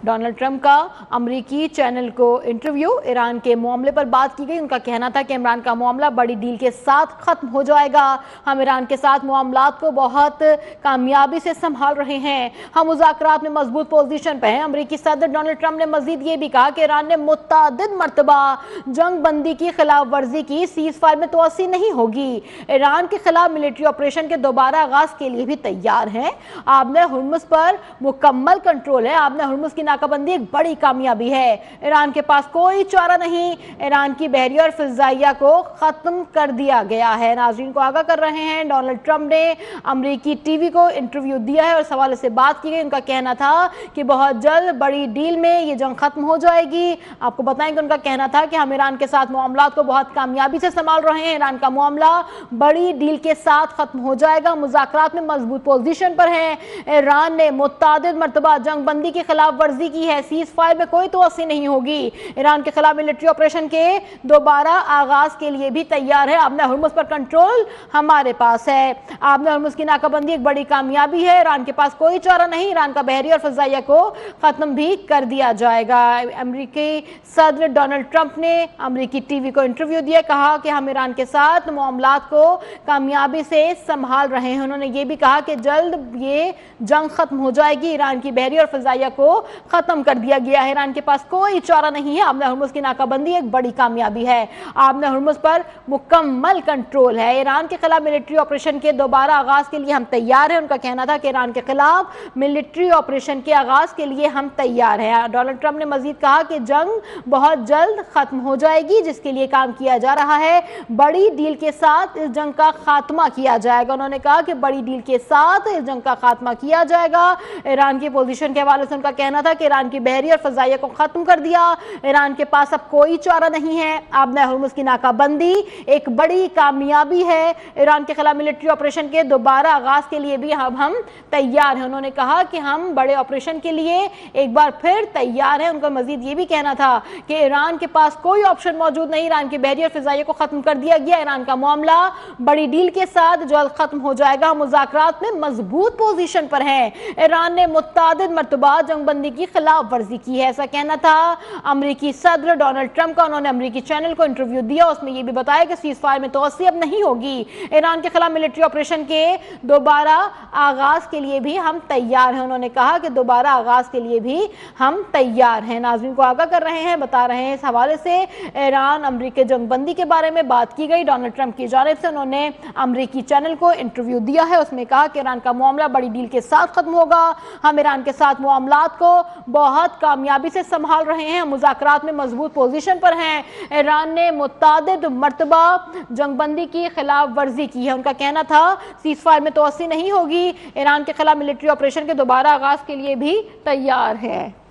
Donald Trump کا امریکی channel کو انٹرویو، ایران کے معاملے پر بات کی گئی۔ ان کا کہنا تھا کہ عمران کا معاملہ بڑی ڈیل کے ساتھ ختم ہو جائے گا۔ ہم ایران کے ساتھ معاملات کو بہت کامیابی سے سنبھال رہے ہیں، ہم مذاکرات میں مضبوط پوزیشن پہ ہیں۔ امریکی صدر ڈونلڈ ٹرمپ نے مزید یہ بھی کہا کہ ایران نے متعدد مرتبہ جنگ بندی کی خلاف ورزی کی، سیز فائر میں توسیع نہیں ہوگی۔ ایران کے خلاف ملٹری آپریشن کے دوبارہ آغاز کے لیے بھی تیار ہیں۔ آبِ ہرمز پر مکمل کنٹرول ہے۔ آبِ ہرمز کی ناکہ بندی ایک بڑی کامیابی ہے۔ ایران کے پاس کوئی چارہ نہیں، ایران کی بحریہ اور فضائیہ کو ختم کر دیا گیا ہے۔ ناظرین کو آگاہ کر رہے ہیں، ڈونلڈ ٹرمپ نے امریکی ٹی وی کو انٹرویو دیا ہے اور اس حوالے سے بات کی گئی۔ ان کا کہنا تھا کہ بہت جلد بڑی ڈیل میں یہ جنگ ختم ہو جائے گی۔ آپ کو بتائیں کہ ان کا کہنا تھا کہ ہم ایران کے ساتھ معاملات کو بہت کامیابی سے سنبھال رہے ہیں، ایران کا معاملہ بڑی ڈیل کے ساتھ ختم ہو جائے گا، مذاکرات میں مضبوط پوزیشن پر ہیں۔ ایران نے متعدد مرتبہ جنگ بندی کی خلاف ورزی کی ہے، سیز فائر میں کوئی توسیع نہیں ہوگی۔ ایران کے خلاف ملٹری آپریشن کے دوبارہ آغاز کے لیے بھی تیار ہے۔ آبِ ہرمز پر کنٹرول ہمارے پاس ہے۔ آبِ ہرمز کی ناکہ بندی ایک بڑی کامیابی ہے۔ ایران کے پاس کوئی چارہ نہیں، ایران کا بحریہ اور فضائیہ کو ختم بھی کر دیا جائے گا۔ امریکی صدر ڈونلڈ ٹرمپ نے امریکی ٹی وی کو انٹرویو دیا، کہا کہ ہم ایران کے ساتھ معاملات کو کامیابی سے سنبھال رہے ہیں۔ انہوں نے یہ بھی کہا کہ جلد یہ جنگ ختم ہو جائے گی، ایران کی بحریہ اور فضائیہ کو ختم کر دیا گیا ہے، ایران کے پاس کوئی چارہ نہیں ہے۔ آبِ ہرمز کی ناکہ بندی ایک بڑی کامیابی ہے، آبِ ہرمز پر مکمل کنٹرول ہے۔ ایران کے خلاف ملٹری آپریشن کے دوبارہ آغاز کے لیے ہم تیار ہیں۔ ان کا کہنا تھا کہ ایران کے خلاف ملٹری آپریشن کے آغاز کے لیے ہم تیار ہیں۔ ڈونلڈ ٹرمپ نے مزید کہا کہ جنگ بہت جلد ختم ہو جائے گی، جس کے لیے کام کیا جا رہا ہے، بڑی ڈیل کے ساتھ اس جنگ کا خاتمہ کیا جائے گا۔ انہوں نے کہا کہ بڑی ڈیل کے ساتھ اس جنگ کا خاتمہ کیا جائے گا۔ ایران کی پوزیشن کے حوالے سے ان کا کہنا تھا کہ ایران کی بحریہ اور فضائیہ کو ختم کر دیا، ایران کے پاس اب کوئی چارہ نہیں ہے۔ آبِ ہرمز کی ناکہ بندی ایک بڑی کامیابی ہے۔ ایران کے خلاف ملٹری آپریشن کے دوبارہ آغاز کے لیے بھی ہم تیار ہیں۔ انہوں نے کہا کہ ہم بڑے آپریشن کے لیے ایک بار پھر تیار ہیں۔ ان کا مزید یہ بھی کہنا تھا کہ ایران کے پاس کوئی آپشن موجود نہیں، ایران کی بحریہ اور فضائیہ کو ختم کر دیا گیا، ایران کا معاملہ بڑی ڈیل کے ساتھ جلد ختم ہو جائے گا، مذاکرات میں مضبوط پوزیشن پر ہیں۔ ایران نے متعدد مرتبہ جنگ بندی کی خلاف ورزی کی ہے، ایسا کہنا تھا امریکی صدر ڈونلڈ ٹرمپ کا۔ انہوں نے امریکی چینل کو انٹرویو دیا، اس میں یہ بھی بتایا کہ سیز فائر میں توسیع اب نہیں ہوگی، ایران کے خلاف ملٹری آپریشن کے دوبارہ آغاز کے لیے بھی ہم تیار ہیں۔ انہوں نے کہا کہ دوبارہ آغاز کے لیے بھی ہم تیار ہیں۔ ناظرین کو آگاہ کر رہے ہیں، بتا رہے ہیں اس حوالے سے ایران امریکی جنگ بندی کے بارے میں بات کی گئی ڈونلڈ ٹرمپ کی جانب سے۔ انہوں نے امریکی چینل کو انٹرویو دیا ہے، اس میں کہا کہ ایران کا معاملہ بڑی ڈیل کے ساتھ ختم ہوگا، ہم ایران کے ساتھ معاملات کو بہت کامیابی سے سنبھال رہے ہیں، مذاکرات میں مضبوط پوزیشن پر ہیں۔ ایران نے متعدد مرتبہ جنگ بندی کی خلاف ورزی کی ہے۔ ان کا کہنا تھا سیز فائر میں توسیع نہیں ہوگی، ایران کے خلاف ملٹری آپریشن کے دوبارہ آغاز کے لیے بھی تیار ہے۔